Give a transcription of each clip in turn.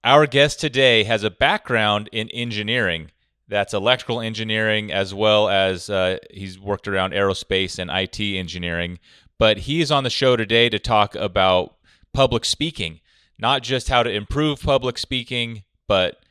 Our guest today has a background in engineering. That's electrical engineering, as well as he's worked around aerospace and IT engineering. But he is on the show today to talk about public speaking, not just how to improve public speaking, but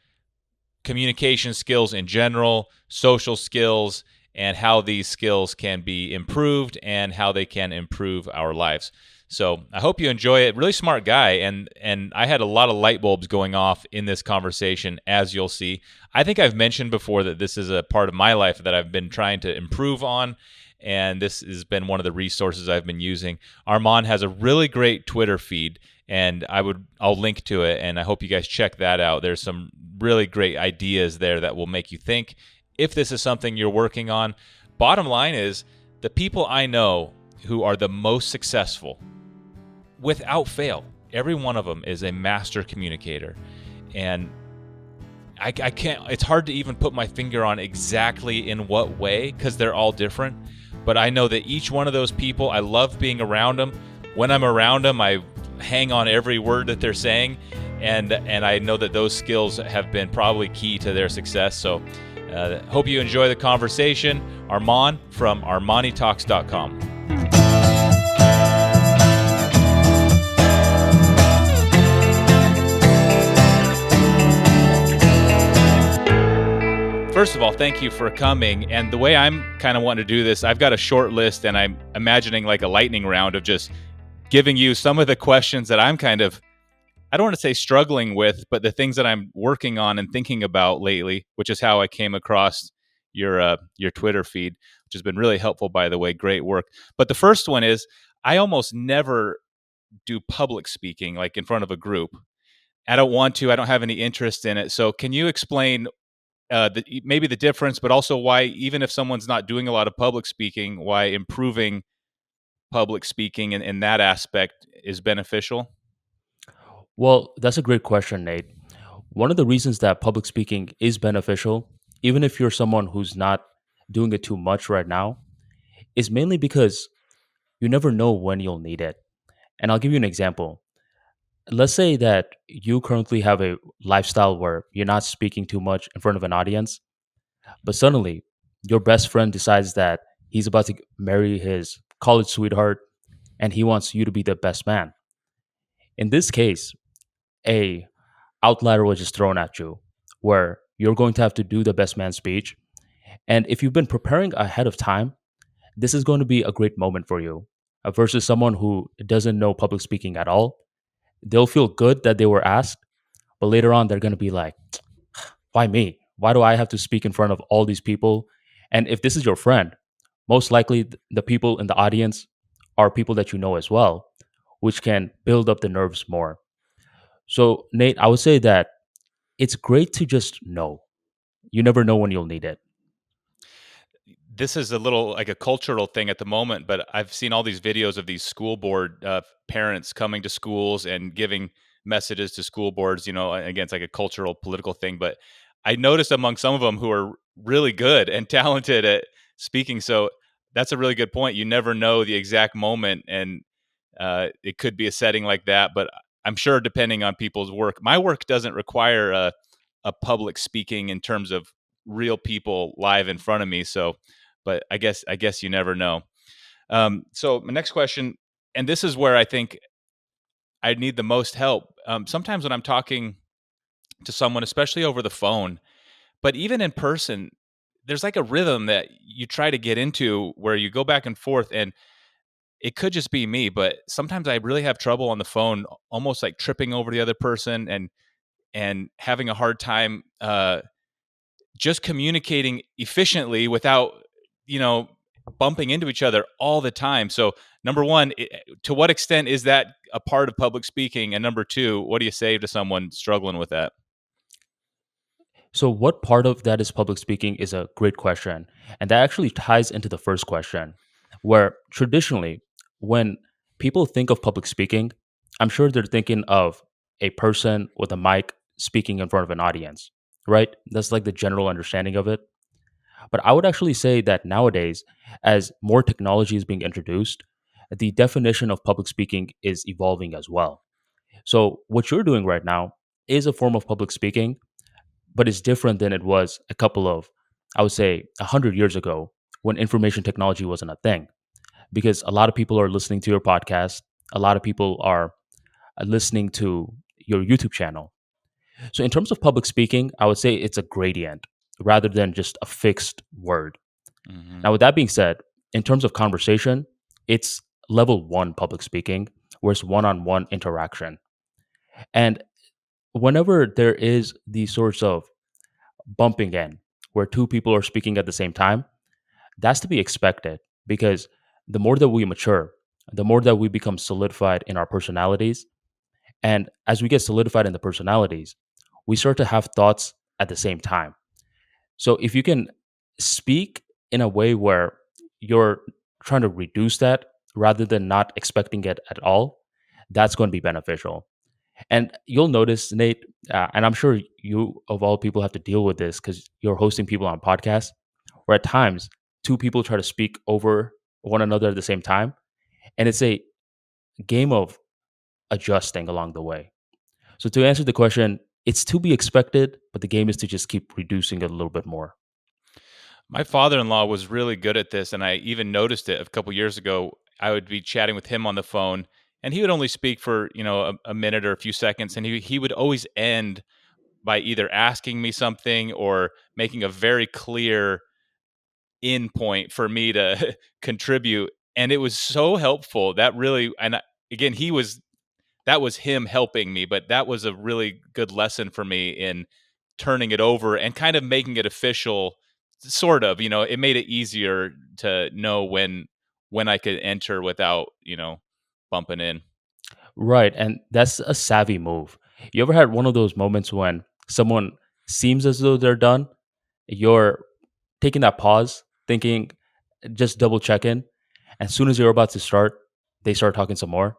communication skills in general, social skills, and how these skills can be improved and how they can improve our lives. So I hope you enjoy it. Really smart guy, and I had a lot of light bulbs going off in this conversation, as you'll see. I think I've mentioned before that this is a part of my life that I've been trying to improve on, and this has been one of the resources I've been using. Arman has a really great Twitter feed, and I'll link to it, and I hope you guys check that out. There's some really great ideas there that will make you think if this is something you're working on. Bottom line is, the people I know who are the most successful, without fail, every one of them is a master communicator. And I can't, it's hard to even put my finger on exactly in what way because they're all different. But I know that each one of those people, I love being around them. When I'm around them, I hang on every word that they're saying. And I know that those skills have been probably key to their success. So hope you enjoy the conversation. Arman from Armanitalks.com. First of all, thank you for coming. And the way I'm kind of wanting to do this, I've got a short list, and I'm imagining like a lightning round of just giving you some of the questions that I'm kind of, I don't want to say struggling with, but the things that I'm working on and thinking about lately, which is how I came across your Twitter feed, which has been really helpful, by the way. Great work. But the first one is, I almost never do public speaking, like in front of a group. I don't want to. I don't have any interest in it. So can you explain maybe the difference, but also why, even if someone's not doing a lot of public speaking, why improving public speaking in that aspect is beneficial? Well, that's a great question, Nate. One of the reasons that public speaking is beneficial, even if you're someone who's not doing it too much right now, is mainly because you never know when you'll need it. And I'll give you an example. Let's say that you currently have a lifestyle where you're not speaking too much in front of an audience, but suddenly your best friend decides that he's about to marry his college sweetheart and he wants you to be the best man. In this case, a outlier was just thrown at you where you're going to have to do the best man speech. And if you've been preparing ahead of time, this is going to be a great moment for you versus someone who doesn't know public speaking at all. They'll feel good that they were asked, but later on, they're going to be like, why me? Why do I have to speak in front of all these people? And if this is your friend, most likely the people in the audience are people that you know as well, which can build up the nerves more. So, Nate, I would say that it's great to just know. You never know when you'll need it. This is a little like a cultural thing at the moment, but I've seen all these videos of these school board parents coming to schools and giving messages to school boards. Again, it's like a cultural, political thing. But I noticed among some of them who are really good and talented at speaking. So that's a really good point. You never know the exact moment, and it could be a setting like that. But I'm sure, depending on people's work, my work doesn't require a public speaking in terms of real people live in front of me. So but I guess you never know. So my next question, and this is where I think I need the most help. Sometimes when I'm talking to someone, especially over the phone, but even in person, there's like a rhythm that you try to get into where you go back and forth, and it could just be me, but sometimes I really have trouble on the phone, almost like tripping over the other person and having a hard time just communicating efficiently without you know bumping into each other all the time. So number one, to what extent is that a part of public speaking? And number two, what do you say to someone struggling with that? So, what part of that is public speaking is a great question. And that actually ties into the first question, where traditionally, when people think of public speaking, I'm sure they're thinking of a person with a mic speaking in front of an audience, right? That's like the general understanding of it. But I would actually say that nowadays, as more technology is being introduced, the definition of public speaking is evolving as well. So, what you're doing right now is a form of public speaking, but it's different than it was a couple of, I would say, 100 years ago when information technology wasn't a thing. Because a lot of people are listening to your podcast, a lot of people are listening to your YouTube channel. So, in terms of public speaking, I would say it's a gradient rather than just a fixed word. Hmm. Now, with that being said, in terms of conversation, it's level one public speaking, where it's one on one interaction. And whenever there is these sorts of bumping in, where two people are speaking at the same time, that's to be expected because the more that we mature, the more that we become solidified in our personalities. And as we get solidified in the personalities, we start to have thoughts at the same time. So if you can speak in a way where you're trying to reduce that rather than not expecting it at all, that's going to be beneficial. And you'll notice, Nate, and I'm sure you, of all people, have to deal with this because you're hosting people on podcasts, where at times two people try to speak over one another at the same time. And it's a game of adjusting along the way. So, to answer the question, it's to be expected, but the game is to just keep reducing it a little bit more. My father-in-law was really good at this, and I even noticed it a couple years ago. I would be chatting with him on the phone, and he would only speak for a minute or a few seconds, and he would always end by either asking me something or making a very clear in point for me to contribute. And it was so helpful. That really, again, that was him helping me, but that was a really good lesson for me in turning it over and kind of making it official. Sort of, it made it easier to know when I could enter without bumping in. Right. And that's a savvy move. You ever had one of those moments when someone seems as though they're done? You're taking that pause, thinking, just double checking. As soon as you're about to start, they start talking some more.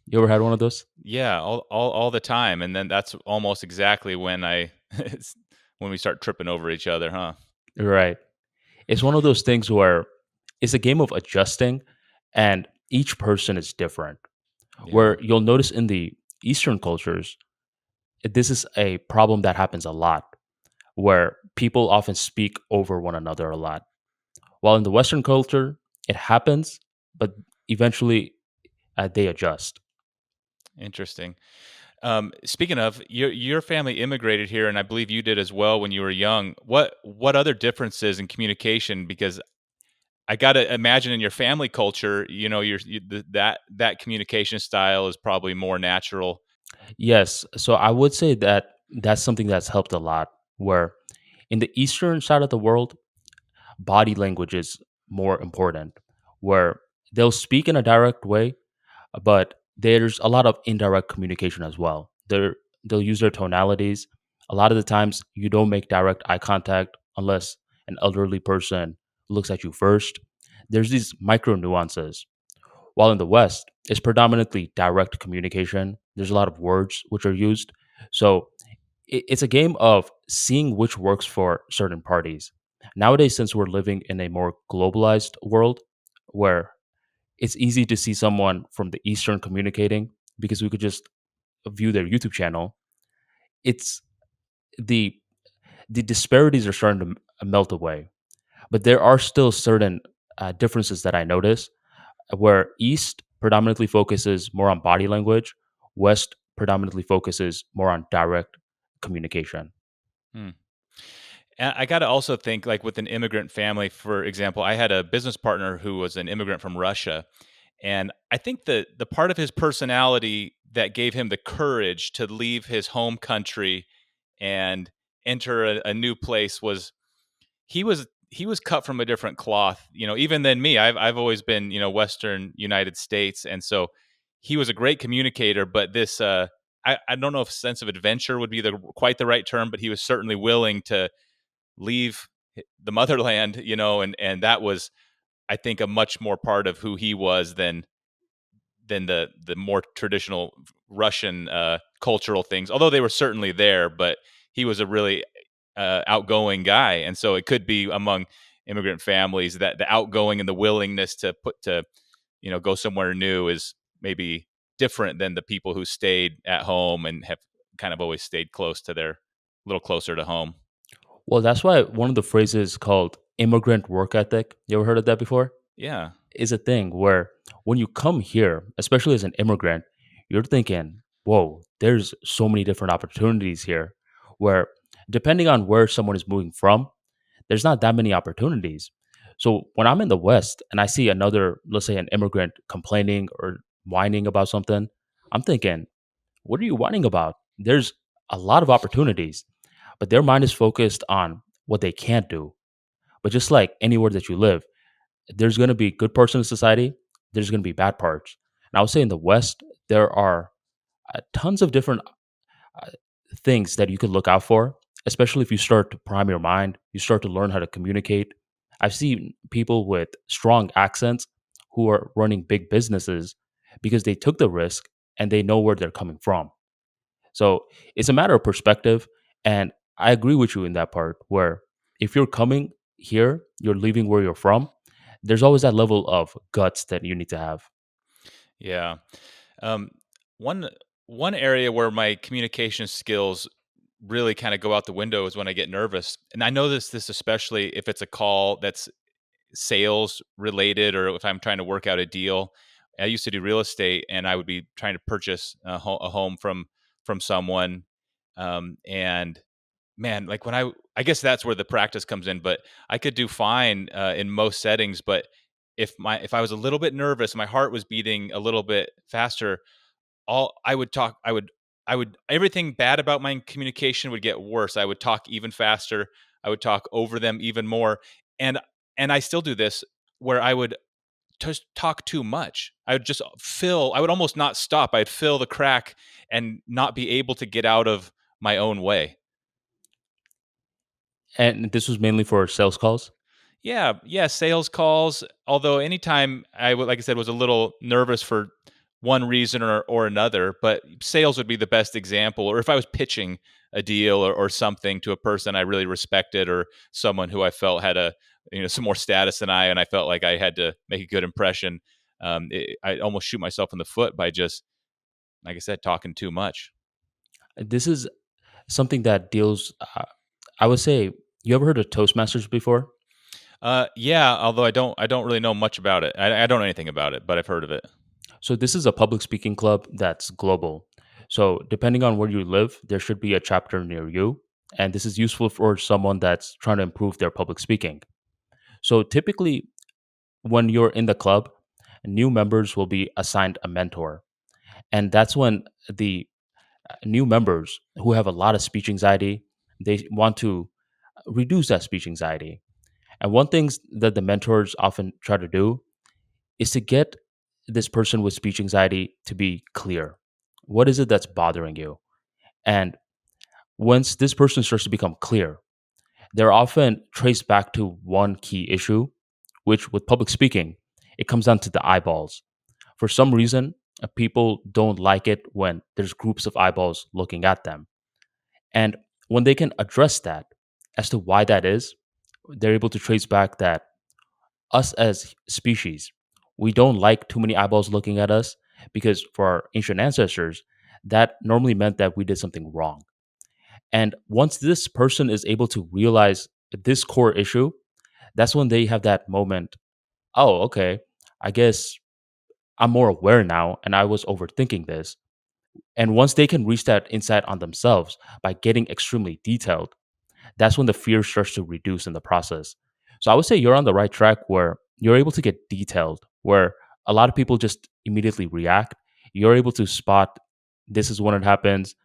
You ever had one of those? Yeah, all the time, and then that's almost exactly when I when we start tripping over each other, huh? Right. It's one of those things where it's a game of adjusting, and each person is different. Yeah. Where you'll notice in the Eastern cultures, this is a problem that happens a lot, where people often speak over one another a lot. While in the Western culture, it happens, but eventually they adjust. Interesting. Speaking of, your family immigrated here, and I believe you did as well when you were young. What other differences in communication? Because I got to imagine in your family culture, that communication style is probably more natural. Yes, so I would say that that's something that's helped a lot. Where in the Eastern side of the world, body language is more important, where they'll speak in a direct way, but there's a lot of indirect communication as well. They'll use their tonalities. A lot of the times, you don't make direct eye contact unless an elderly person looks at you first. There's these micro nuances. While in the West, it's predominantly direct communication. There's a lot of words which are used. So it's a game of seeing which works for certain parties. Nowadays, since we're living in a more globalized world where it's easy to see someone from the Eastern communicating because we could just view their YouTube channel, it's the disparities are starting to melt away. But there are still certain differences that I notice where East predominantly focuses more on body language, West predominantly focuses more on direct communication. Hmm. And I got to also think, like with an immigrant family, for example, I had a business partner who was an immigrant from Russia. And I think the part of his personality that gave him the courage to leave his home country and enter a new place was he was cut from a different cloth, even than me. I've always been, Western United States, and so he was a great communicator. But this, I don't know if sense of adventure would be quite the right term, but he was certainly willing to leave the motherland, and that was, I think, a much more part of who he was than the more traditional Russian cultural things. Although they were certainly there, but he was a really outgoing guy, and so it could be among immigrant families that the outgoing and the willingness to go somewhere new is maybe different than the people who stayed at home and have kind of always stayed close to their little closer to home. Well, that's why one of the phrases called immigrant work ethic, you ever heard of that before? Yeah. Is a thing where when you come here, especially as an immigrant, you're thinking, whoa, there's so many different opportunities here. Where depending on where someone is moving from, there's not that many opportunities. So when I'm in the West and I see another, let's say an immigrant complaining or whining about something, I'm thinking, what are you whining about? There's a lot of opportunities, but their mind is focused on what they can't do. But just like anywhere that you live, there's going to be good parts in the society, there's going to be bad parts. And I would say in the West, there are tons of different uh, things that you could look out for, especially if you start to prime your mind, you start to learn how to communicate. I've seen people with strong accents who are running big businesses because they took the risk and they know where they're coming from. So it's a matter of perspective. And I agree with you in that part where if you're coming here, you're leaving where you're from, there's always that level of guts that you need to have. Yeah. Um, one one area where my communication skills really kind of go out the window is when I get nervous. And I know this especially if it's a call that's sales related or if I'm trying to work out a deal. I used to do real estate and I would be trying to purchase a home from someone, and man, like when I guess that's where the practice comes in, but I could do fine in most settings, but if I was a little bit nervous, my heart was beating a little bit faster, all I would talk I would everything bad about my communication would get worse. I would talk even faster. I would talk over them even more. And I still do this where I would just talk too much. I would just fill I would almost not stop. I'd fill the crack and not be able to get out of my own way. And this was mainly for sales calls. Yeah, yeah, sales calls. Although anytime I would, like I said, was a little nervous for one reason or another, but sales would be the best example. Or if I was pitching a deal or something to a person I really respected or someone who I felt had a some more status than I, and I felt like I had to make a good impression. I almost shoot myself in the foot by just, like I said, talking too much. This is something that deals, I would say, you ever heard of Toastmasters before? Yeah, although I don't really know much about it. I don't know anything about it, but I've heard of it. So this is a public speaking club that's global. So depending on where you live, there should be a chapter near you. And this is useful for someone that's trying to improve their public speaking. So typically, when you're in the club, new members will be assigned a mentor. And that's when the new members who have a lot of speech anxiety, they want to reduce that speech anxiety. And one thing that the mentors often try to do is to get this person with speech anxiety to be clear. What is it that's bothering you? And once this person starts to become clear, they're often traced back to one key issue, which with public speaking, it comes down to the eyeballs. For some reason, people don't like it when there's groups of eyeballs looking at them. And when they can address that as to why that is, they're able to trace back that us as species, we don't like too many eyeballs looking at us because for our ancient ancestors, that normally meant that we did something wrong. And once this person is able to realize this core issue, that's when they have that moment. Oh, okay. I guess I'm more aware now and I was overthinking this. And once they can reach that insight on themselves by getting extremely detailed, that's when the fear starts to reduce in the process. So I would say you're on the right track where you're able to get detailed, where a lot of people just immediately react. You're able to spot this is when it happens,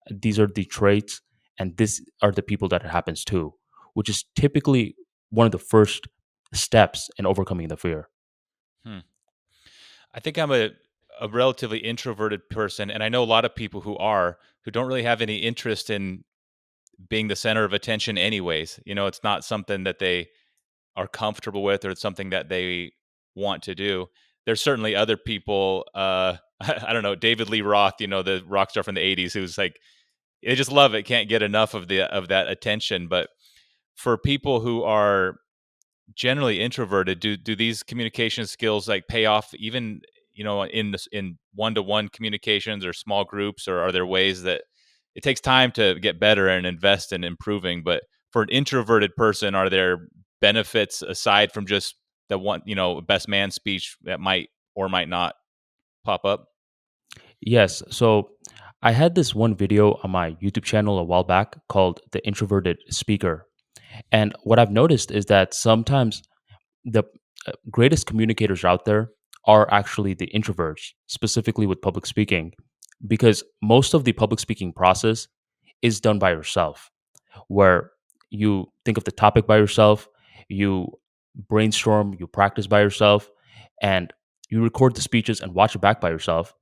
these are the traits, and this are the people that it happens to, which is typically one of the first steps in overcoming the fear. Hmm. I think I'm a relatively introverted person, and I know a lot of people who don't really have any interest in being the center of attention anyways. It's not something that they are comfortable with or it's something that they want to do. There's certainly other people, I don't know, David Lee Roth, the rock star from the 80s who's like they just love it, can't get enough of that attention, but for people who are generally introverted, do these communication skills like pay off in one-to-one communications or small groups, or are there ways that it takes time to get better and invest in improving? But for an introverted person, are there benefits aside from just the one, best man speech that might or might not pop up? Yes. So I had this one video on my YouTube channel a while back called The Introverted Speaker. And what I've noticed is that sometimes the greatest communicators out there are actually the introverts, specifically with public speaking, because most of the public speaking process is done by yourself, where you think of the topic by yourself, you brainstorm, you practice by yourself, and you record the speeches and watch it back by yourself.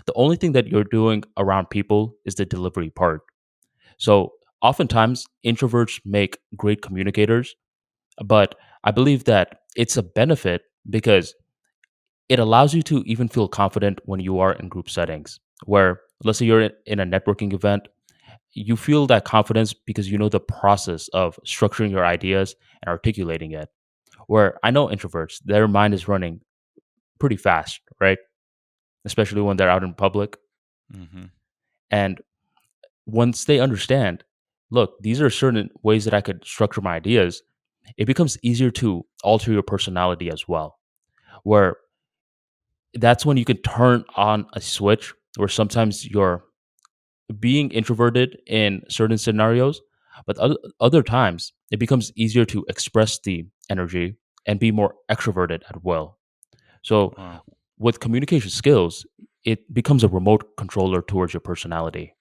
The only thing that you're doing around people is the delivery part. So oftentimes, introverts make great communicators, but I believe that it's a benefit because it allows you to even feel confident when you are in group settings, where let's say you're in a networking event, you feel that confidence because you know the process of structuring your ideas and articulating it. Where I know introverts, their mind is running pretty fast, right? Especially when they're out in public. Hmm. And once they understand, look, these are certain ways that I could structure my ideas, it becomes easier to alter your personality as well. Where that's when you can turn on a switch where sometimes you're being introverted in certain scenarios, but other times it becomes easier to express the energy and be more extroverted at will. So, Wow. with communication skills, it becomes a remote controller towards your personality.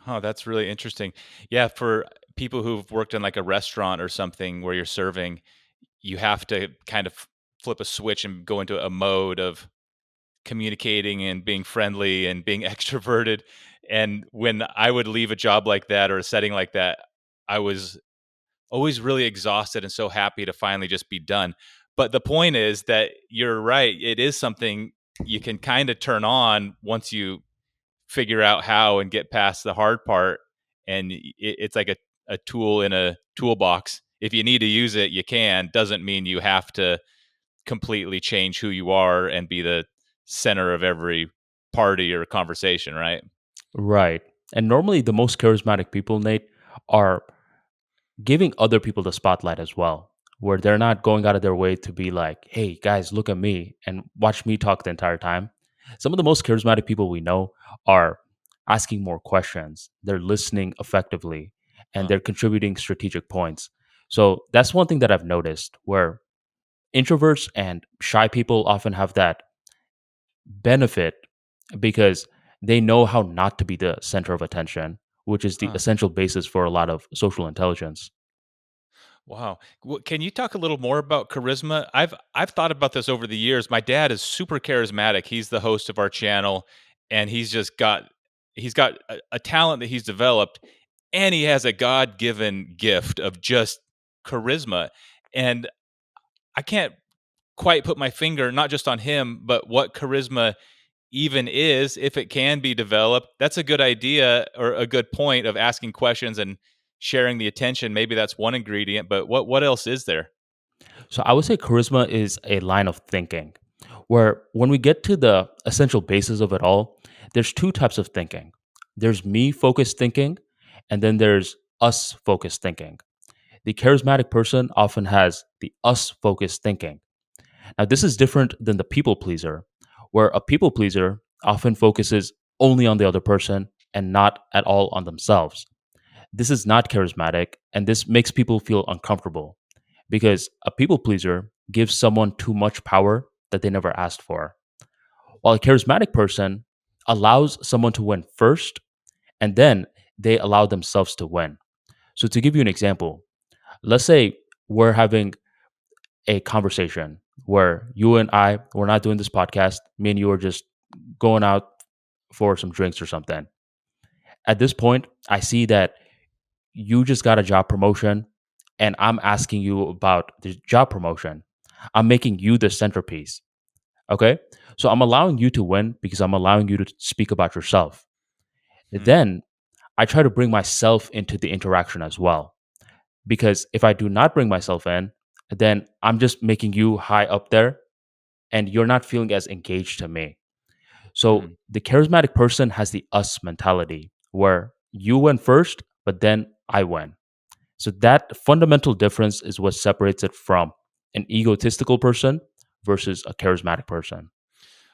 Oh, that's really interesting. Yeah, for people who've worked in like a restaurant or something where you're serving, you have to kind of flip a switch and go into a mode of communicating and being friendly and being extroverted. And when I would leave a job like that or a setting like that, I was always really exhausted and so happy to finally just be done. But the point is that you're right. It is something you can kind of turn on once you figure out how and get past the hard part. And it's like a tool in a toolbox. If you need to use it, you can. Doesn't mean you have to completely change who you are and be the center of every party or conversation, right? Right. And normally, the most charismatic people, Nate, are giving other people the spotlight as well, where they're not going out of their way to be like, hey, guys, look at me and watch me talk the entire time. Some of the most charismatic people we know are asking more questions, they're listening effectively, and Huh. they're contributing strategic points. So that's one thing that I've noticed where introverts and shy people often have that benefit because they know how not to be the center of attention, which is the Huh. essential basis for a lot of social intelligence. Wow. Can you talk a little more about charisma? I've thought about this over the years. My dad is super charismatic. He's the host of our channel, and he's got a talent that he's developed, and he has a God given gift of just charisma. And I can't quite put my finger not just on him, but what charisma even is, if it can be developed. That's a good idea or a good point of asking questions and sharing the attention. Maybe that's one ingredient, but what else is there? So I would say charisma is a line of thinking where when we get to the essential basis of it all, there's two types of thinking. There's me focused thinking, and then there's us focused thinking. The charismatic person often has the us focused thinking. Now, this is different than the people pleaser, where a people pleaser often focuses only on the other person and not at all on themselves. This is not charismatic, and this makes people feel uncomfortable because a people pleaser gives someone too much power that they never asked for, while a charismatic person allows someone to win first and then they allow themselves to win. So, to give you an example, let's say we're having a conversation where you and I, we're not doing this podcast, me and you are just going out for some drinks or something. At this point, I see that you just got a job promotion and I'm asking you about the job promotion. I'm making you the centerpiece. Okay. So I'm allowing you to win because I'm allowing you to speak about yourself. Hmm. Then I try to bring myself into the interaction as well. Because if I do not bring myself in, then I'm just making you high up there and you're not feeling as engaged to me. So Hmm. the charismatic person has the us mentality where you went first, but then I went. So that fundamental difference is what separates it from an egotistical person versus a charismatic person.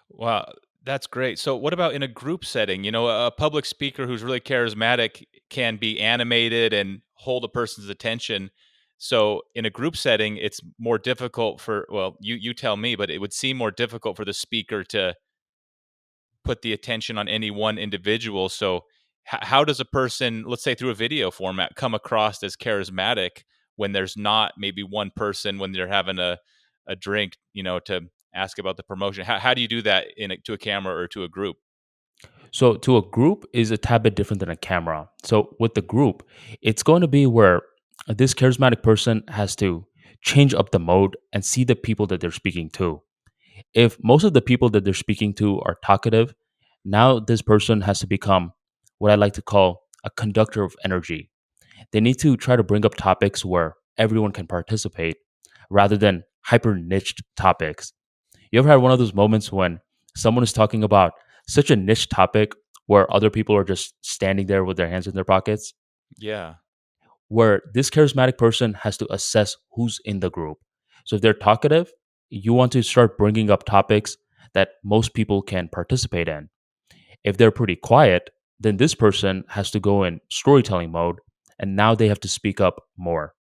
Wow, that's great. So, what about in a group setting? You know, a public speaker who's really charismatic can be animated and hold a person's attention. So, in a group setting, it's more difficult for, well, you tell me, but it would seem more difficult for the speaker to put the attention on any one individual. So, how does a person, let's say through a video format, come across as charismatic when there's not maybe one person when they're having a drink, to ask about the promotion? How do you do that to a camera or to a group? So to a group is a tad bit different than a camera. So with the group, it's going to be where this charismatic person has to change up the mode and see the people that they're speaking to. If most of the people that they're speaking to are talkative, now this person has to become what I like to call a conductor of energy. They need to try to bring up topics where everyone can participate rather than hyper niched topics. You ever had one of those moments when someone is talking about such a niche topic where other people are just standing there with their hands in their pockets? Yeah. Where this charismatic person has to assess who's in the group. So if they're talkative, you want to start bringing up topics that most people can participate in. If they're pretty quiet, then this person has to go in storytelling mode and now they have to speak up more.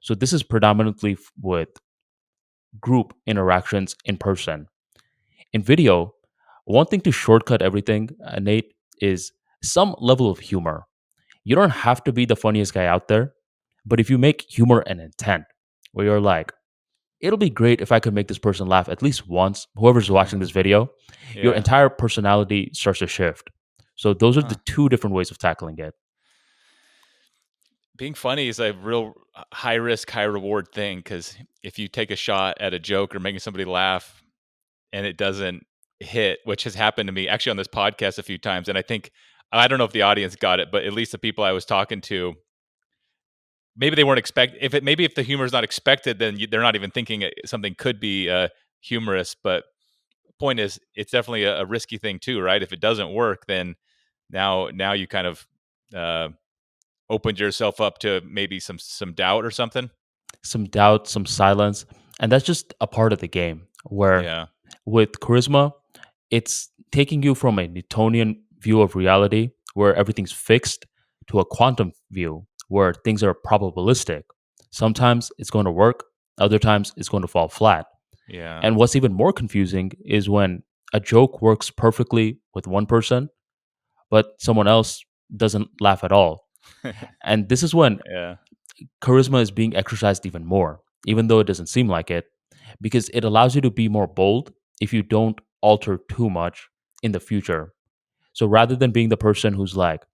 So this is predominantly with group interactions in person. In video, one thing to shortcut everything, Nate, is some level of humor. You don't have to be the funniest guy out there, but if you make humor an intent, where you're like, it'll be great if I could make this person laugh at least once, whoever's watching this video, your Yeah. entire personality starts to shift. So those are Huh. the two different ways of tackling it. Being funny is a real high risk, high reward thing because if you take a shot at a joke or making somebody laugh and it doesn't hit, which has happened to me actually on this podcast a few times, and I don't know if the audience got it, but at least the people I was talking to, maybe they weren't expect if it maybe if the humor is not expected, then they're not even thinking something could be humorous. But point is, it's definitely a risky thing too, right? If it doesn't work, then now you kind of uh, opened yourself up to maybe some doubt or something. Some doubt, some silence, and that's just a part of the game. Where Yeah, with charisma, it's taking you from a Newtonian view of reality where everything's fixed to a quantum view where things are probabilistic. Sometimes it's going to work, other times it's going to fall flat. yeah, And what's even more confusing is when a joke works perfectly with one person, but someone else doesn't laugh at all. And this is when yeah, charisma is being exercised even more, even though it doesn't seem like it, because it allows you to be more bold if you don't alter too much in the future. So rather than being the person who's like,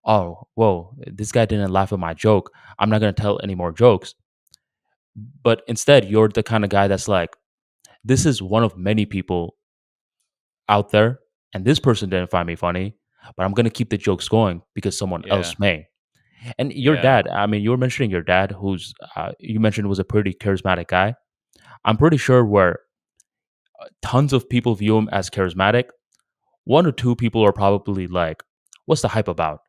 oh, whoa, this guy didn't laugh at my joke, I'm not going to tell any more jokes. But instead, you're the kind of guy that's like, this is one of many people out there, and this person didn't find me funny, but I'm going to keep the jokes going because someone yeah, else may. And your yeah. dad, I mean, you were mentioning your dad, who's you mentioned was a pretty charismatic guy. I'm pretty sure where tons of people view him as charismatic, one or two people are probably like, "What's the hype about?"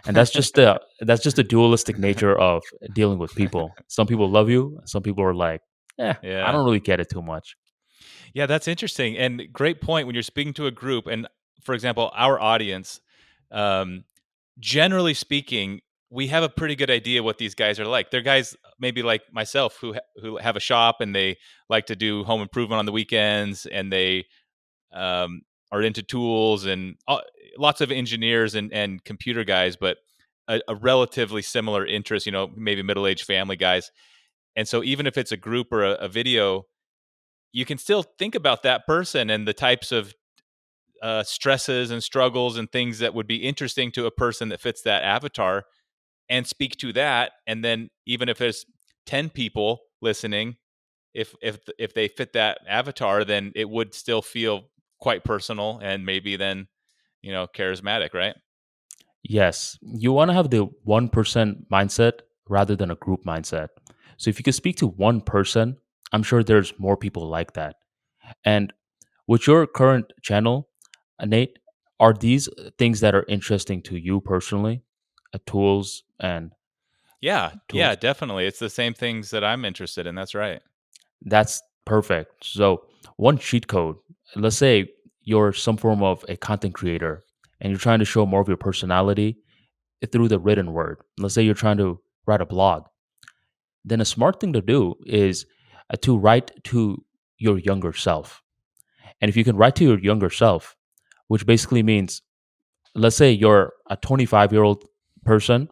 And that's just the dualistic nature of dealing with people. Some people love you, some people are like, I Yeah. don't really get it too much. Yeah, that's interesting and great point when you're speaking to a group. And for example, our audience, um, generally speaking, we have a pretty good idea what these guys are like. They're guys maybe like myself who have a shop and they like to do home improvement on the weekends, and they are into tools and lots of engineers and computer guys, but a relatively similar interest. Maybe middle aged family guys. And so even if it's a group or a video, you can still think about that person and the types of stresses and struggles and things that would be interesting to a person that fits that avatar and speak to that. And then even if there's 10 people listening, if they fit that avatar, then it would still feel quite personal and maybe then charismatic, right? Yes, you want to have the 1% mindset rather than a group mindset. So if you could speak to one person, I'm sure there's more people like that. And with your current channel, Nate, are these things that are interesting to you personally? Tools and Yeah, yeah, tools. definitely. It's the same things that I'm interested in. That's right. That's perfect. So, one cheat code, let's say you're some form of a content creator and you're trying to show more of your personality through the written word. Let's say you're trying to write a blog. Then a smart thing to do is to write to your younger self. And if you can write to your younger self, which basically means, let's say you're a 25-year-old person,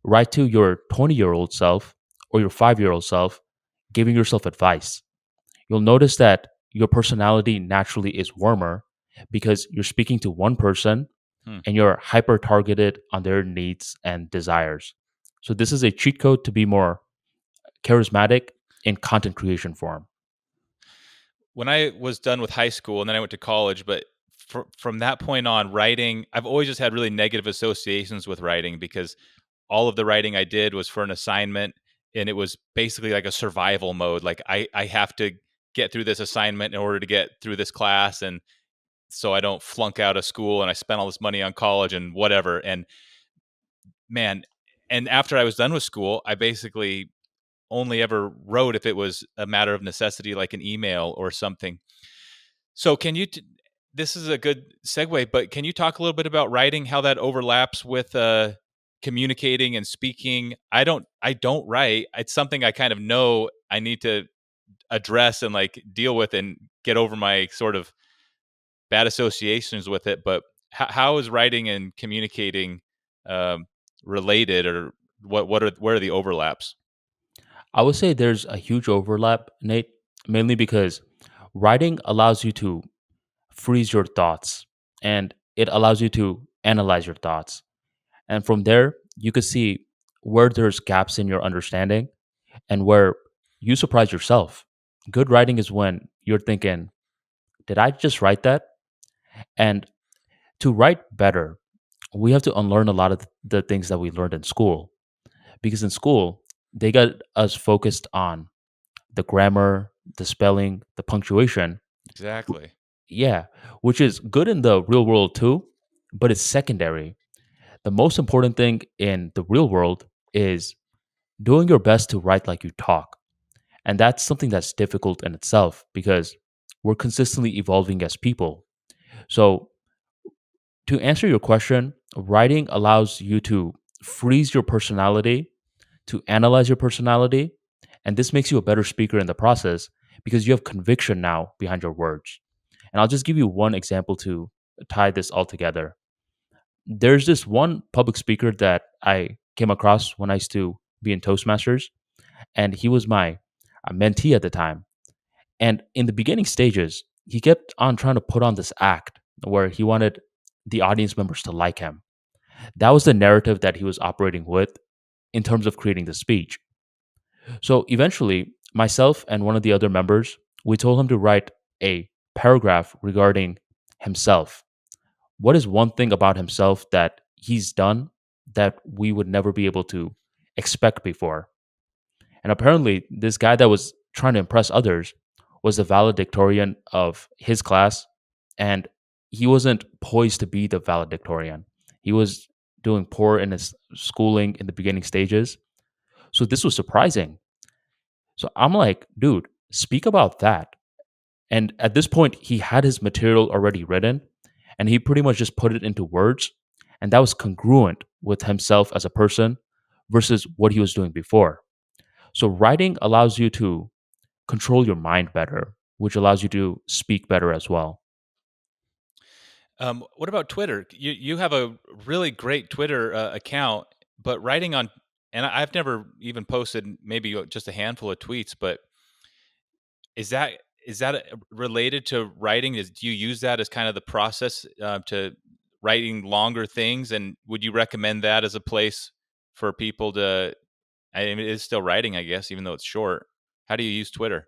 write to your 20-year-old self or your 5-year-old self, giving yourself advice. You'll notice that your personality naturally is warmer because you're speaking to one person Hmm. and you're hyper targeted on their needs and desires. So, this is a cheat code to be more charismatic in content creation form. When I was done with high school and then I went to college, but from that point on, writing, I've always just had really negative associations with writing because all of the writing I did was for an assignment and it was basically like a survival mode. Like I have to get through this assignment in order to get through this class and so I don't flunk out of school and I spent all this money on college and whatever. And man, and after I was done with school, I basically only ever wrote if it was a matter of necessity, like an email or something. So, can you? This is a good segue, but can you talk a little bit about writing, how that overlaps with communicating and speaking? I don't write. It's something I kind of know I need to address and like deal with and get over my sort of bad associations with it. But how is writing and communicating um, related, or what are where are the overlaps? I would say there's a huge overlap, Nate, mainly because writing allows you to freeze your thoughts and it allows you to analyze your thoughts. And from there, you could see where there's gaps in your understanding and where you surprise yourself. Good writing is when you're thinking, did I just write that? And to write better, we have to unlearn a lot of the things that we learned in school. Because in school, they got us focused on the grammar, the spelling, the punctuation. Exactly. Yeah, which is good in the real world too, but it's secondary. The most important thing in the real world is doing your best to write like you talk. And that's something that's difficult in itself because we're consistently evolving as people. So, to answer your question, writing allows you to freeze your personality, to analyze your personality, and this makes you a better speaker in the process because you have conviction now behind your words. And I'll just give you one example to tie this all together. There's this one public speaker that I came across when I used to be in Toastmasters, and he was my mentee at the time. And in the beginning stages, he kept on trying to put on this act where he wanted the audience members to like him. That was the narrative that he was operating with in terms of creating the speech. So eventually, myself and one of the other members, we told him to write a paragraph regarding himself. What is one thing about himself that he's done that we would never be able to expect before? And apparently, this guy that was trying to impress others was the valedictorian of his class, and he wasn't poised to be the valedictorian. He was doing poor in his schooling in the beginning stages. So this was surprising. So I'm like, dude, speak about that. And at this point, he had his material already written and he pretty much just put it into words. And that was congruent with himself as a person versus what he was doing before. So writing allows you to control your mind better, which allows you to speak better as well. What about Twitter? You have a really great Twitter account, but writing on, and I've never even posted maybe just a handful of tweets, but is that related to writing? Do you use that as kind of the process to writing longer things? And would you recommend that as a place for people to? I mean, it is still writing, I guess, even though it's short. How do you use Twitter?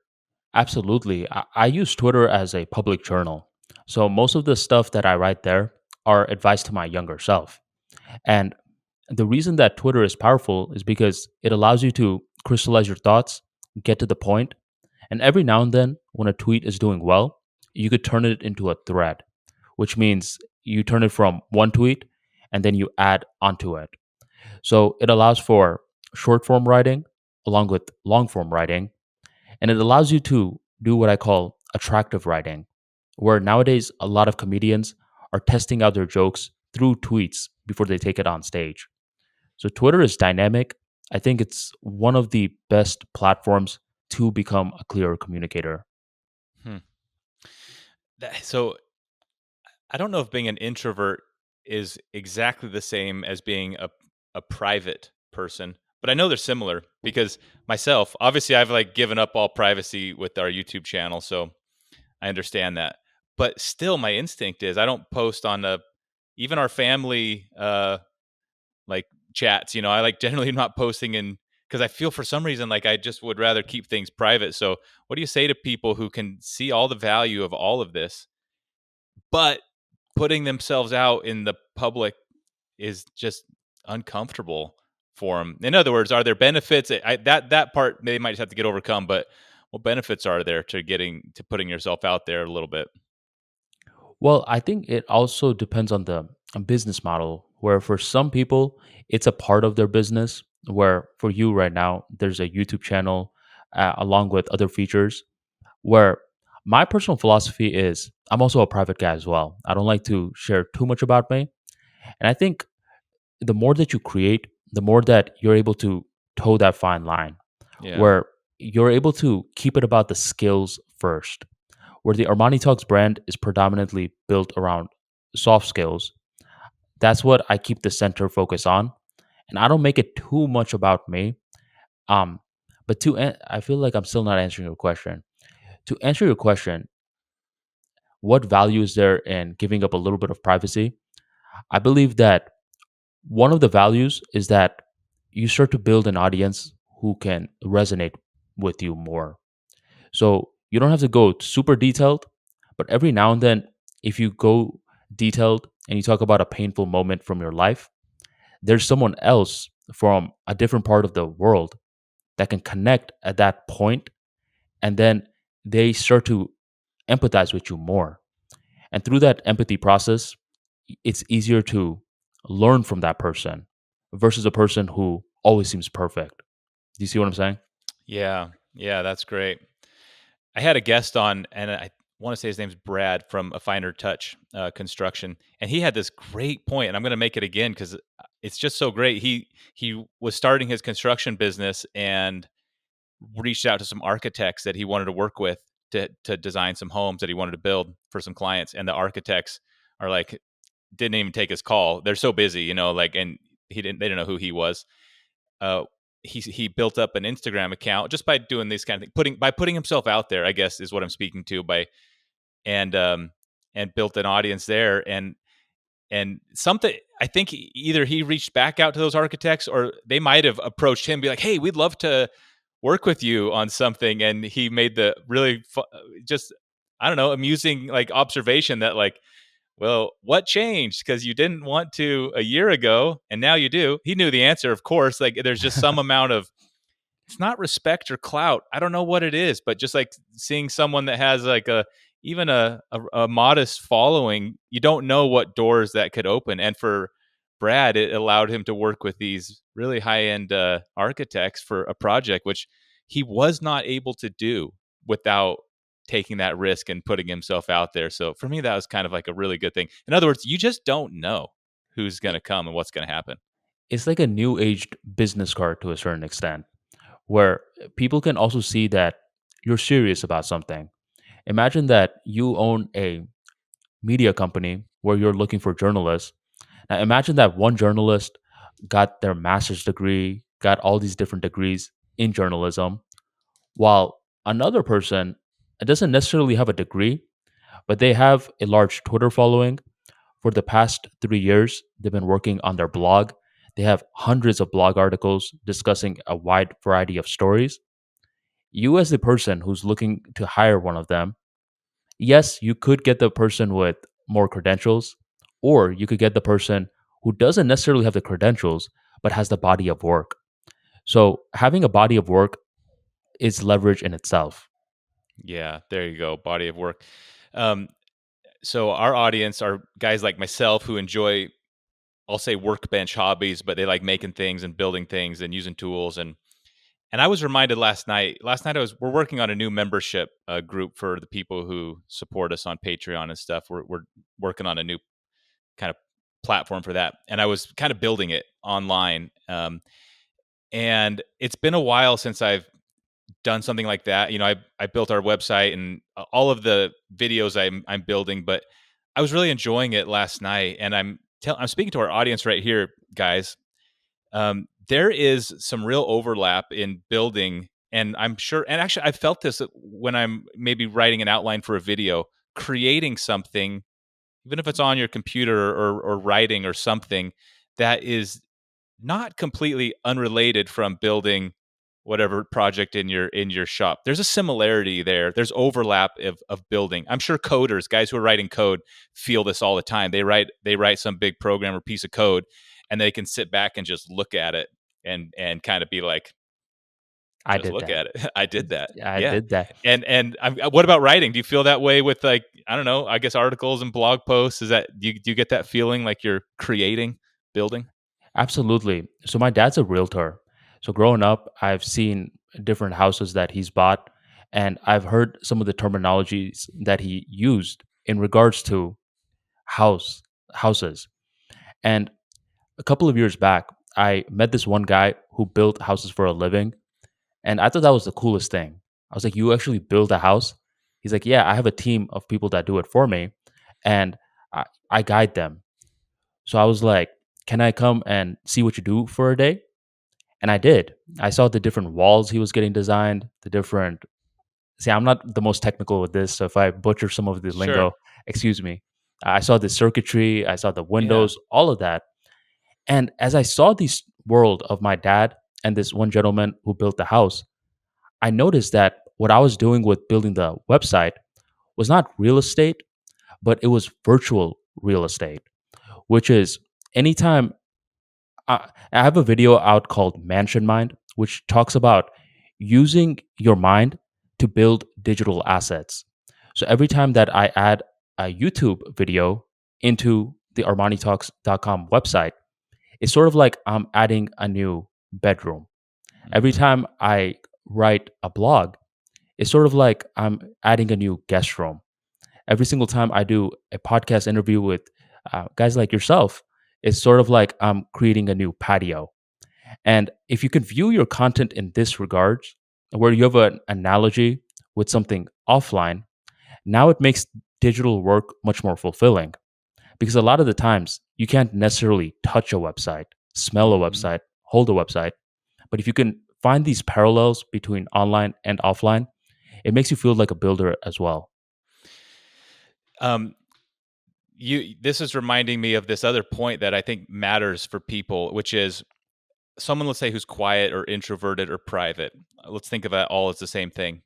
Absolutely. I use Twitter as a public journal. So most of the stuff that I write there are advice to my younger self. And the reason that Twitter is powerful is because it allows you to crystallize your thoughts, get to the point, And every now and then, when a tweet is doing well, you could turn it into a thread, which means you turn it from one tweet and then you add onto it. So it allows for short form writing along with long form writing, and it allows you to do what I call attractive writing, where nowadays a lot of comedians are testing out their jokes through tweets before they take it on stage. So Twitter is dynamic. I think it's one of the best platforms to become a clearer communicator. Hmm. So I don't know if being an introvert is exactly the same as being a private person, but I know they're similar because myself, obviously, I've like given up all privacy with our YouTube channel, so I understand that. But still, my instinct is I don't post on even our family like chats. You know, I like generally not posting in because I feel for some reason like I just would rather keep things private. So, what do you say to people who can see all the value of all of this, but putting themselves out in the public is just uncomfortable for them? In other words, are there benefits? That part they might just have to get overcome, but what benefits are there to getting to putting yourself out there a little bit? Well, I think it also depends on the business model, where for some people, it's a part of their business. Where for you right now, there's a YouTube channel along with other features. Where my personal philosophy is I'm also a private guy as well. I don't like to share too much about me. And I think the more that you create, the more that you're able to toe that fine line, Yeah. where you're able to keep it about the skills first, where the Armani Talks brand is predominantly built around soft skills. That's what I keep the center focus on, and I don't make it too much about me. Um, but I feel like I'm still not answering your question. To answer your question, what value is there in giving up a little bit of privacy? I believe that one of the values is that you start to build an audience who can resonate with you more. So you don't have to go super detailed, but every now and then, if you go detailed and you talk about a painful moment from your life, there's someone else from a different part of the world that can connect at that point, and then they start to empathize with you more. And through that empathy process, it's easier to learn from that person versus a person who always seems perfect. Do you see what I'm saying? Yeah. Yeah, that's great. I had a guest on, and I want to say his name's Brad from A Finer Touch Construction, and he had this great point, and I'm going to make it again because it's just so great. He was starting his construction business and reached out to some architects that he wanted to work with to design some homes that he wanted to build for some clients, and the architects are like didn't even take his call. They're so busy, you know, like, and they didn't know who he was. uh, he built up an Instagram account just by doing these kind of things, putting himself out there, I guess is what I'm speaking to, by and and built an audience there, and something, I think either he reached back out to those architects or they might have approached him, be like, hey, we'd love to work with you on something, and he made the really just, I don't know, amusing like observation that like, well, what changed? Because you didn't want to a year ago, and now you do. He knew the answer, of course. Like, there's just some amount of, it's not respect or clout. I don't know what it is, but just like seeing someone that has like even a modest following, you don't know what doors that could open. And for Brad, it allowed him to work with these really high end architects for a project, which he was not able to do without taking that risk and putting himself out there. So for me, that was kind of like a really good thing. In other words, you just don't know who's going to come and what's going to happen. It's like a new aged business card to a certain extent, where people can also see that you're serious about something. Imagine that you own a media company where you're looking for journalists. Now, imagine that one journalist got their master's degree, got all these different degrees in journalism, while another person doesn't necessarily have a degree, but they have a large Twitter following. For the past 3 years, they've been working on their blog. They have hundreds of blog articles discussing a wide variety of stories. You, as the person who's looking to hire one of them, yes, you could get the person with more credentials, or you could get the person who doesn't necessarily have the credentials, but has the body of work. So, having a body of work is leverage in itself. Yeah, there you go. Body of work. Um, so our audience are guys like myself who enjoy, I'll say, workbench hobbies, but they like making things and building things and using tools. And I was reminded last night. Last night we're working on a new membership group for the people who support us on Patreon and stuff. We're working on a new kind of platform for that, and I was kind of building it online. And it's been a while since I've done something like that. I built our website and all of the videos I'm building, but I was really enjoying it last night. And I'm speaking to our audience right here, guys. There is some real overlap in building, and I'm sure, and actually, I felt this when I'm maybe writing an outline for a video, creating something, even if it's on your computer or writing or something that is not completely unrelated from building whatever project in your shop. There's a similarity there. There's overlap of building. I'm sure coders, guys who are writing code, feel this all the time. They write some big program or piece of code, and they can sit back and just look at it and kind of be like, I just did look that. at it. I did that. I Yeah. did that. And what about writing? Do you feel that way with, like, I don't know, I guess articles and blog posts? Is that, do you get that feeling like you're creating, building? Absolutely. So my dad's a realtor. So growing up, I've seen different houses that he's bought, and I've heard some of the terminologies that he used in regards to house houses. And a couple of years back, I met this one guy who built houses for a living, and I thought that was the coolest thing. I was like, "You actually build a house?" He's like, "Yeah, I have a team of people that do it for me, and I guide them." So I was like, "Can I come and see what you do for a day?" And I did. I saw the different walls he was getting designed, the different. See, I'm not the most technical with this, so if I butcher some of the Sure. lingo, excuse me. I saw the circuitry, I saw the Yeah. windows, all of that. And as I saw this world of my dad and this one gentleman who built the house, I noticed that what I was doing with building the website was not real estate, but it was virtual real estate, which is anytime I have a video out called Mansion Mind, which talks about using your mind to build digital assets. So every time that I add a YouTube video into the Armanitalks.com website, it's sort of like I'm adding a new bedroom. Every Mhm. time I write a blog, it's sort of like I'm adding a new guest room. Every single time I do a podcast interview with guys like yourself, it's sort of like I'm creating a new patio. And if you can view your content in this regard, where you have an analogy with something offline, now it makes digital work much more fulfilling. Because a lot of the times you can't necessarily touch a website, smell a Mhm. website, hold a website. But if you can find these parallels between online and offline, it makes you feel like a builder as well. Um, this is reminding me of this other point that I think matters for people, which is someone, let's say, who's quiet or introverted or private. Let's think of that all as the same thing.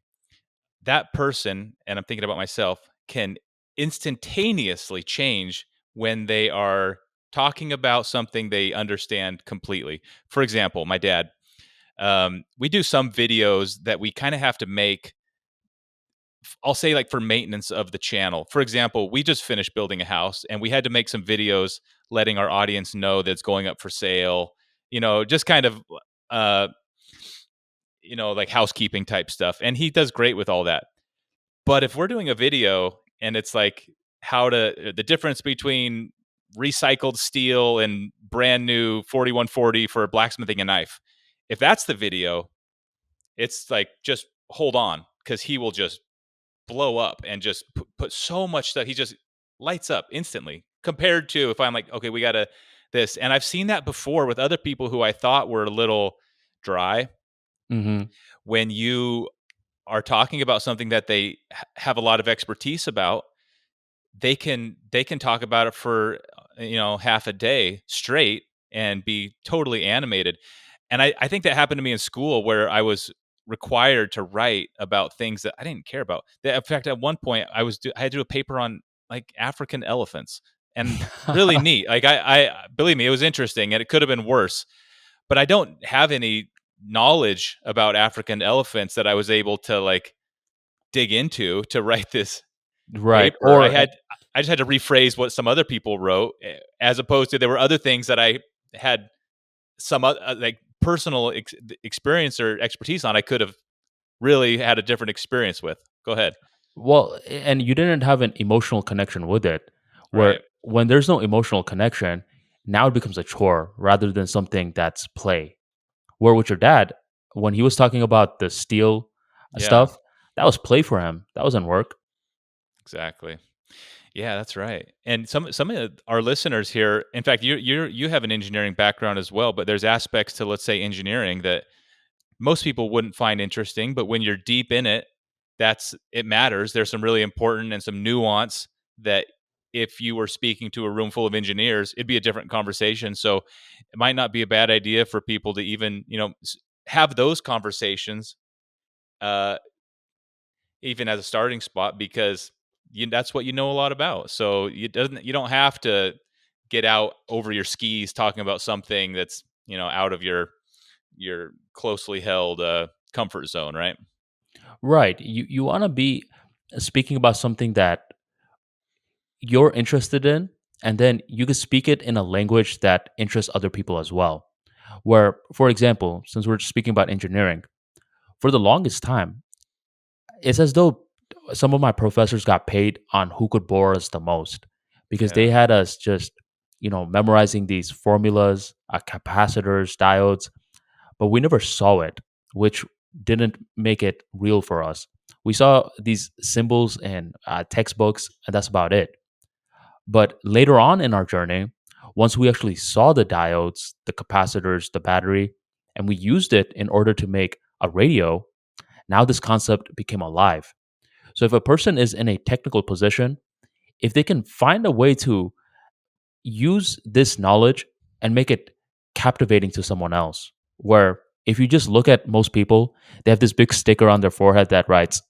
That person, and I'm thinking about myself, can instantaneously change when they are talking about something they understand completely. For example, my dad, we do some videos that we kind of have to make, I'll say, like, for maintenance of the channel. For example, we just finished building a house and we had to make some videos letting our audience know that it's going up for sale, just kind of uh like housekeeping type stuff. And he does great with all that. But if we're doing a video and it's like the difference between recycled steel and brand new 4140 for blacksmithing a knife, if that's the video, it's like, just hold on, because he will just blow up and just put so much stuff. He just lights up instantly compared to if I'm like, okay, we got to this. And I've seen that before with other people who I thought were a little dry. Hmm. When you are talking about something that they have a lot of expertise about, they can talk about it for half a day straight and be totally animated. And I think that happened to me in school, where I was required to write about things that I didn't care about. In fact, at one point I had to do a paper on, like, African elephants, and really neat. Like, I believe me, it was interesting and it could have been worse, but I don't have any knowledge about African elephants that I was able to, like, dig into to write this Right. paper. Or I just had to rephrase what some other people wrote, as opposed to there were other things that I had some like personal experience or expertise on. I could have really had a different experience with. Go ahead. well, and you didn't have an emotional connection with it. Where Right. when there's no emotional connection, now it becomes a chore rather than something that's play. Where with your dad, when he was talking about the steel Yeah. stuff, that was play for him. That wasn't work. Exactly. Yeah, that's right. And some of our listeners here, in fact, you have an engineering background as well, but there's aspects to, let's say, engineering that most people wouldn't find interesting, but when you're deep in it, it matters. There's some really important and some nuance that if you were speaking to a room full of engineers, it'd be a different conversation. So it might not be a bad idea for people to even, have those conversations, uh, even as a starting spot, because that's what you know a lot about. So you don't have to get out over your skis talking about something that's, out of your closely held comfort zone, right? Right. You want to be speaking about something that you're interested in, and then you can speak it in a language that interests other people as well. Where, for example, since we're speaking about engineering, for the longest time, it's as though some of my professors got paid on who could bore us the most because they Yeah. had us just, memorizing these formulas, capacitors, diodes, but we never saw it, which didn't make it real for us. We saw these symbols in textbooks, and that's about it. But later on in our journey, once we actually saw the diodes, the capacitors, the battery, and we used it in order to make a radio, now this concept became alive. So if a person is in a technical position, if they can find a way to use this knowledge and make it captivating to someone else, where if you just look at most people, they have this big sticker on their forehead that writes,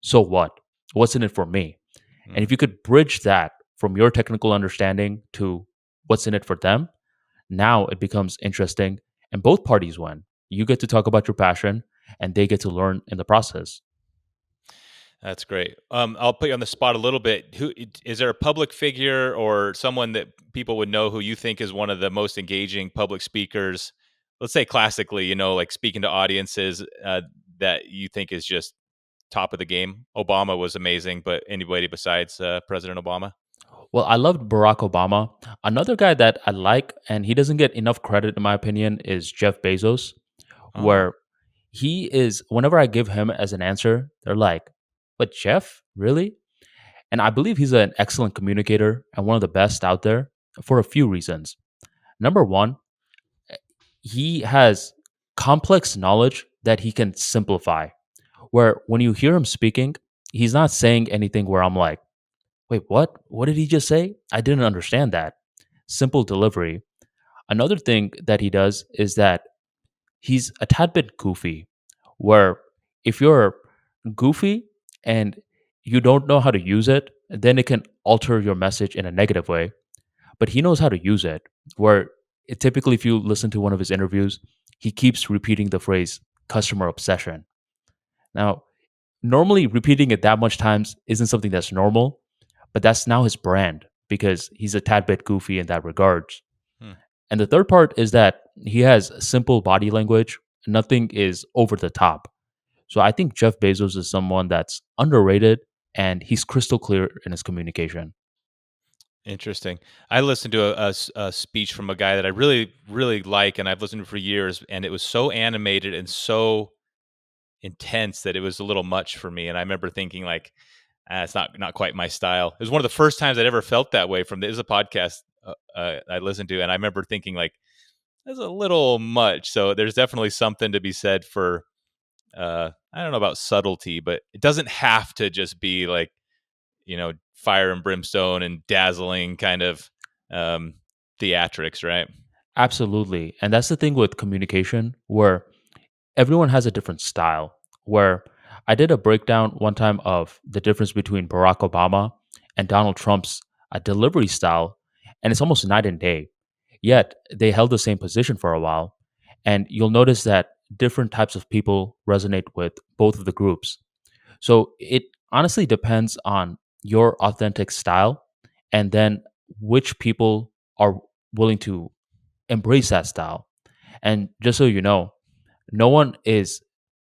"So what? What's in it for me?" And Mm. if you could bridge that from your technical understanding to what's in it for them, now it becomes interesting and both parties win. You get to talk about your passion and they get to learn in the process. That's great. I'll put you on the spot a little bit. Is there a public figure or someone that people would know who you think is one of the most engaging public speakers? Let's say classically, like speaking to audiences, that you think is just top of the game. Obama was amazing, but anybody besides President Obama? Well, I loved Barack Obama. Another guy that I like, and he doesn't get enough credit in my opinion, is Jeff Bezos, Oh, where he is, whenever I give him as an answer, they're like, "But Jeff, really?" And I believe he's an excellent communicator and one of the best out there for a few reasons. Number one, he has complex knowledge that he can simplify. Where when you hear him speaking, he's not saying anything where I'm like, "Wait, what? What did he just say? I didn't understand that." Simple delivery. Another thing that he does is that he's a tad bit goofy, where if you're goofy and you don't know how to use it, then it can alter your message in a negative way. But he knows how to use it, where typically, if you listen to one of his interviews, he keeps repeating the phrase customer obsession. Now, normally repeating it that much times isn't something that's normal, but that's now his brand because he's a tad bit goofy in that regards. hmm. And the third part is that he has simple body language. Nothing is over the top. So I think Jeff Bezos is someone that's underrated and he's crystal clear in his communication. Interesting. I listened to a speech from a guy that I really, really like, and I've listened to for years, and it was so animated and so intense that it was a little much for me. And I remember thinking, like, it's not quite my style. It was one of the first times I'd ever felt that way. From this is a podcast I listened to, and I remember thinking, like, that's a little much. So there's definitely something to be said for I don't know about subtlety, but it doesn't have to just be like, fire and brimstone and dazzling kind of um, theatrics, right? Absolutely. And that's the thing with communication, where everyone has a different style. Where I did a breakdown one time of the difference between Barack Obama and Donald Trump's delivery style, and it's almost night and day. Yet they held the same position for a while. And you'll notice that different types of people resonate with both of the groups. So it honestly depends on your authentic style and then which people are willing to embrace that style. And just so you know, no one is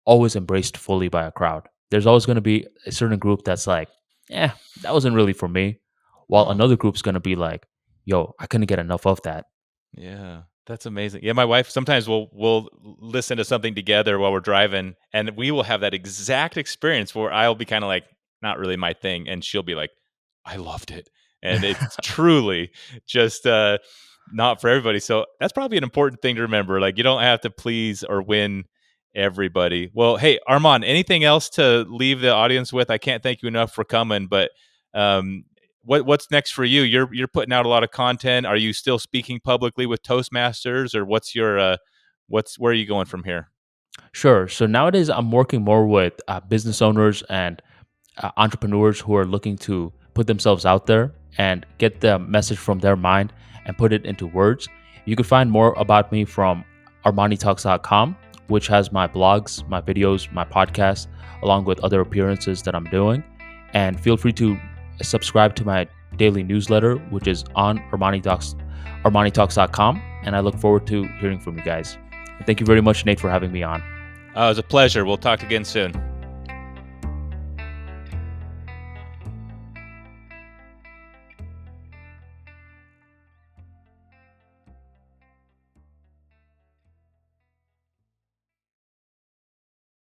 always embraced fully by a crowd. There's always going to be a certain group that's like, "Yeah, that wasn't really for me," while Huh. another group's going to be like, "Yo, I couldn't get enough of that." Yeah, that's amazing. Yeah, my wife sometimes will listen to something together while we're driving, and we will have that exact experience where I'll be kind of like, not really my thing, and she'll be like, I loved it, and it's truly just not for everybody. So that's probably an important thing to remember. Like, you don't have to please or win everybody. Well, hey, Arman, anything else to leave the audience with? I can't thank you enough for coming, but um, what's next for you? You're putting out a lot of content. Are you still speaking publicly with Toastmasters, or what's your where are you going from here? Sure. So nowadays, I'm working more with business owners and entrepreneurs who are looking to put themselves out there and get the message from their mind and put it into words. You can find more about me from Armanitalks.com, which has my blogs, my videos, my podcast, along with other appearances that I'm doing. And feel free to subscribe to my daily newsletter, which is on Armanitalks.com. And I look forward to hearing from you guys. And thank you very much, Nate, for having me on. It was a pleasure. We'll talk again soon.